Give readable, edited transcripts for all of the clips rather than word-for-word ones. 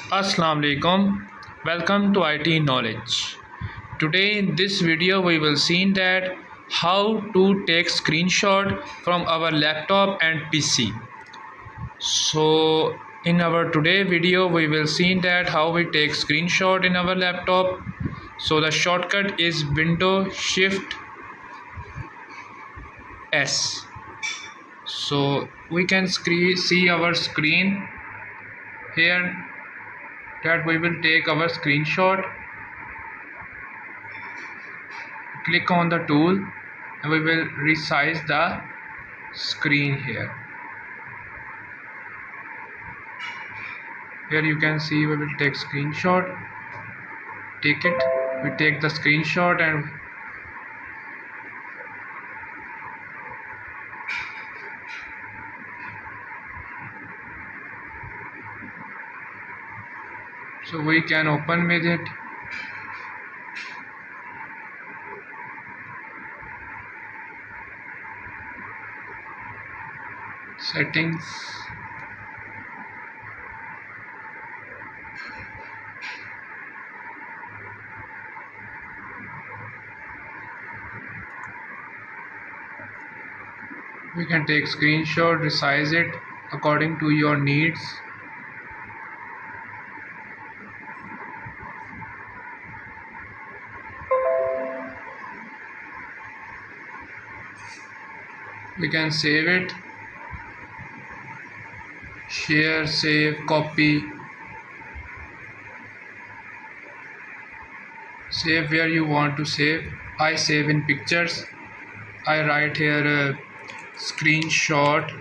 Assalamu alaikum. Welcome to IT Knowledge. Today in this video we will see that how to take screenshot from our laptop and PC. So in our today video we will see that how we take screenshot in our laptop. So the shortcut is Window Shift S. So we can see our screen here that we will take our screenshot. Click on the tool and we will resize the screen here. Here you can see we will take screenshot. Take it. We take the screenshot and so we can open with it. Settings. We can take screenshot, resize it according to your needs. We can save it, share, save, copy, save where you want to save. I save in pictures. I write here screenshot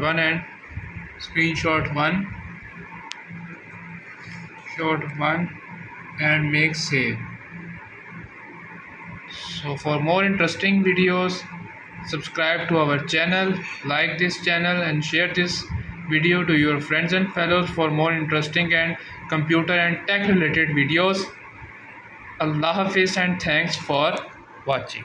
1 and screenshot 1 and make save. So for more interesting videos, subscribe to our channel, like this channel and share this video to your friends and fellows for more interesting and computer and tech related videos. Allah Hafiz and thanks for watching.